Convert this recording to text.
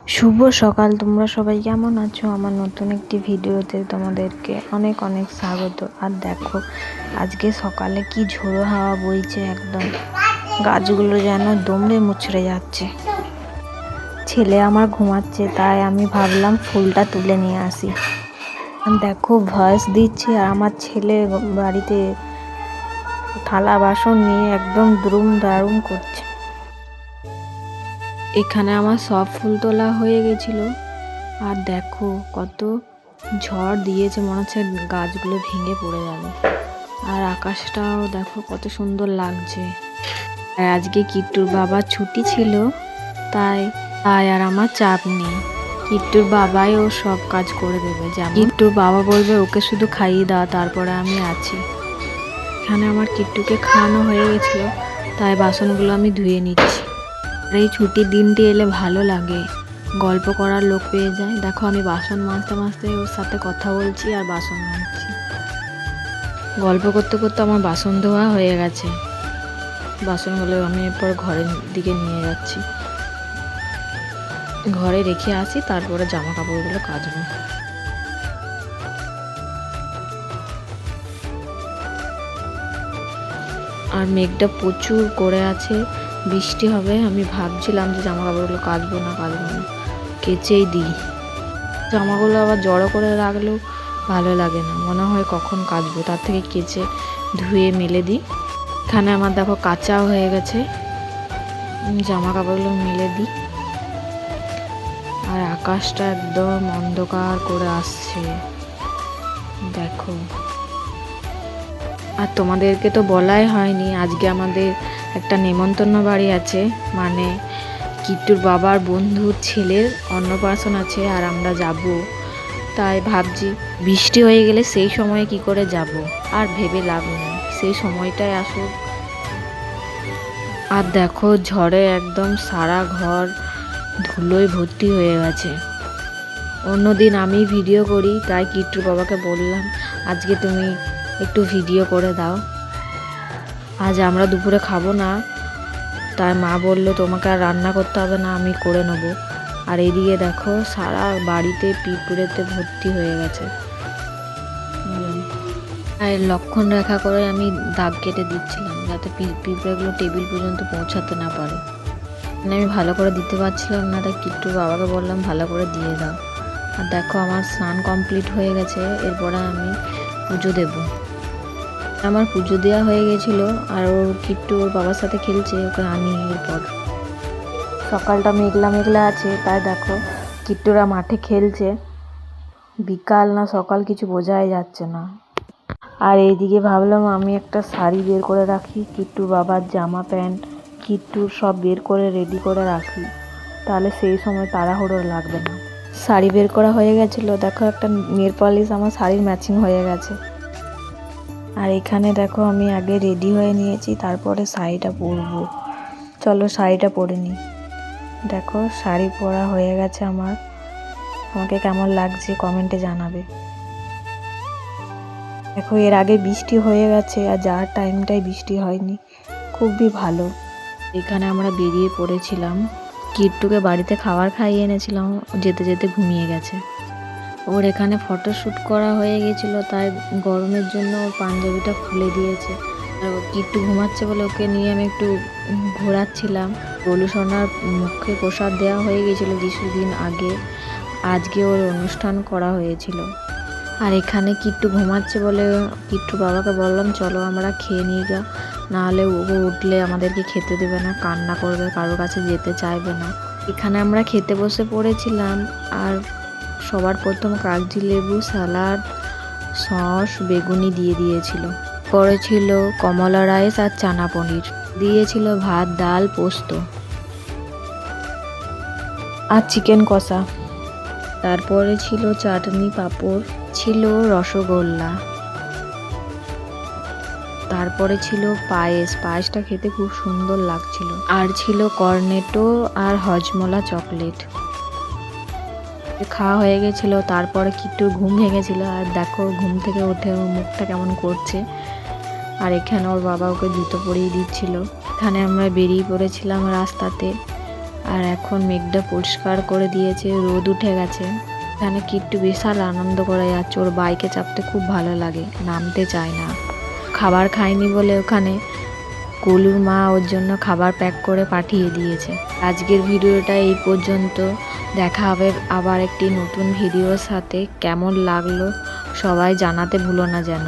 শুভ সকাল। তোমরা সবাই কেমন আছো? আমার নতুন একটি ভিডিওতে তোমাদেরকে অনেক অনেক স্বাগত। আর দেখো আজকে সকালে কি ঝোড়ো হাওয়া বইছে, একদম গাছগুলো যেন দুমড়ে মুচড়ে যাচ্ছে। ছেলে আমার ঘুমাচ্ছে, তাই আমি ভাবলাম ফুলটা তুলে নিয়ে আসি। দেখো ভয়েস দিচ্ছি আর আমার ছেলে বাড়িতে থালা বাসন নিয়ে একদম দ্রুম দারুম করছে। এখানে আমার সব ফুল তোলা হয়ে গেছিল। আর দেখো কত ঝড় দিয়েছে, মনে হচ্ছে গাছগুলো ভেঙে পড়ে যাবে। আর আকাশটাও দেখো কত সুন্দর লাগছে। আর আজকে কিট্টুর বাবার ছুটি ছিল, তাই আর আমার চাপ নেই। কিট্টুর বাবাই ও সব কাজ করে দেবে। যেমন কিট্টুর বাবা বলবে ওকে শুধু খাইয়ে দাও, তারপরে আমি আছি। এখানে আমার কিট্টুকে খাওয়ানো হয়ে গেছিলো, তাই বাসনগুলো আমি ধুয়ে নিচ্ছি। আর এই ছুটির দিনটি এলে ভালো লাগে, গল্প করার লোক পেয়ে যায়। দেখো আমি বাসন মাজতে মাজতে ওর সাথে কথা বলছি আর বাসন মাজছি। গল্প করতে করতে আমার বাসন ধোয়া হয়ে গেছে। বাসনগুলো আমি এরপর ঘরের দিকে নিয়ে যাচ্ছি, ঘরে রেখে আসি, তারপরে জামা কাপড়গুলো কাচবো। আর মেঘটা প্রচুর করে আছে, বৃষ্টি হবে। আমি ভাবছিলাম যে জামা কাপড়গুলো কাচবো না কেচেই দিই। জামাগুলো আবার জড়ো করে রাখলেও ভালো লাগে না, মনে হয় কখন কাচবো, তার থেকে কেচে ধুয়ে মেলে দিই। এখানে আমার দেখো কাচাও হয়ে গেছে, জামা কাপড়গুলো মেলে দিই। আর আকাশটা একদম অন্ধকার করে আসছে দেখো। আর তোমাদেরকে তো বলাই হয়নি, আজকে আমাদের একটা নেমন্তন্ন বাড়ি আছে, মানে কিট্টুর বাবার বন্ধুর ছেলের অন্নপ্রাশন আছে, আর আমরা যাব। তাই ভাবছি বৃষ্টি হয়ে গেলে সেই সময়ে কি করে যাব, আর ভেবে লাভ নেই, সেই সময়টাই আসুক। আর দেখো ঝড়ে একদম সারা ঘর ধুলোয় ভর্তি হয়ে গেছে। অন্যদিন আমি ভিডিও করি, তাই কিট্টুর বাবাকে বললাম আজকে তুমি একটু ভিডিও করে দাও। আজ আমরা দুপুরে খাবো না, তাই মা বললো তোমাকে আর রান্না করতে হবে না, আমি করে নেবো। আর এদিকে দেখো সারা বাড়িতে পিঁপড়েতে ভর্তি হয়ে গেছে। আর লক্ষণ রেখা করে আমি দাগ কেটে দিচ্ছিলাম, যাতে পিঁপড়েগুলো টেবিল পর্যন্ত পৌঁছাতে না পারে। মানে আমি ভালো করে দিতে পারছিলাম না, তাই কিট্টুর বাবাকে বললাম ভালো করে দিয়ে দাও। আর দেখো আমার স্নান কমপ্লিট হয়ে গেছে, এরপরে আমি পুজো দেব। আমার পুজো দেওয়া হয়ে গেছিলো, আর ওর কিট্টু ওর বাবার সাথে খেলছে, ওকে আনি। এরপর সকালটা মেঘলা মেঘলা আছে, তাই দেখো কিট্টুরা মাঠে খেলছে। বিকাল না সকাল কিছু বোঝাই যাচ্ছে না। আর এইদিকে ভাবলাম আমি একটা শাড়ি বের করে রাখি, কিট্টুর বাবার জামা প্যান্ট কিট্টুর সব বের করে রেডি করে রাখি, তাহলে সেই সময় তাড়াহুড়ো লাগবে না। শাড়ি বের করা হয়ে গেছিলো, দেখো একটা নেল পলিশ আমার শাড়ির ম্যাচিং হয়ে গেছে। আর এখানে দেখো আমি আগে রেডি হয়ে নিয়েছি, তারপরে শাড়িটা পরবো। চলো শাড়িটা পরে নিই। দেখো শাড়ি পরা হয়ে গেছে আমার, আমাকে কেমন লাগছে কমেন্টে জানাবে। দেখো এর আগে বৃষ্টি হয়ে গেছে, আর যাওয়ার টাইমটাই বৃষ্টি হয়নি, খুবই ভালো। এখানে আমরা বেরিয়ে পড়েছিলাম, কিট্টুকে বাড়িতে খাবার খাইয়ে এনেছিলাম, যেতে যেতে ঘুমিয়ে গেছে। ওর এখানে ফটোশ্যুট করা হয়ে গেছিলো, তাই গরমের জন্য ওর পাঞ্জাবিটা খুলে দিয়েছে। আর কিট্টু ঘুমাচ্ছে বলে ওকে নিয়ে আমি একটু ঘোরাচ্ছিলাম। গোলুসোনার মুখে প্রসাদ দেওয়া হয়ে গেছিলো কিছুদিন আগে, আজকে ওর অনুষ্ঠান করা হয়েছিল। আর এখানে কিট্টু ঘুমাচ্ছে বলে কিট্টু বাবাকে বললাম চলো আমরা খেয়ে নিই গা, নাহলে ও উঠলে আমাদেরকে খেতে দেবে না, কান্না করবে, কারোর কাছে যেতে চাইবে না। এখানে আমরা খেতে বসে পড়েছিলাম, আর সবার প্রথম কাগজি লেবু, স্যালাড, সস, বেগুনি দিয়ে দিয়েছিল। পরে ছিল কমলা রাইস আর চানা পনির, দিয়েছিল ভাত, ডাল, পোস্ত আর চিকেন কষা। তারপরে ছিল চাটনি, পাঁপড়, ছিল রসগোল্লা, তারপরে ছিল পায়েসটা খেতে খুব সুন্দর লাগছিল, আর ছিল কর্নেটো আর হজমোলা চকলেট। খাওয়া হয়ে গেছিলো, তারপরে কিট্টুর ঘুম ভেঙেছিল, আর দেখো ঘুম থেকে উঠে ওর মুখটা কেমন করছে। আর এখানে ওর বাবা ওকে জুতো পরিয়ে দিচ্ছিল। এখানে আমরা বেরিয়ে পড়েছিলাম রাস্তাতে, আর এখন মেঘটা পরিষ্কার করে দিয়েছে, রোদ উঠে গেছে। এখানে কিট্টু বিশাল আনন্দ করে যাচ্ছে, ওর বাইকে চাপতে খুব ভালো লাগে, নামতে চায় না। খাবার খায়নি বলে ওখানে কলুর মা ওর জন্য খাবার প্যাক করে পাঠিয়ে দিয়েছে। আজকের ভিডিওটা এই পর্যন্ত, দেখা হবে আবার একটি নতুন ভিডিওর সাথে। কেমন লাগলো সবাই জানাতে ভুলো না যেন।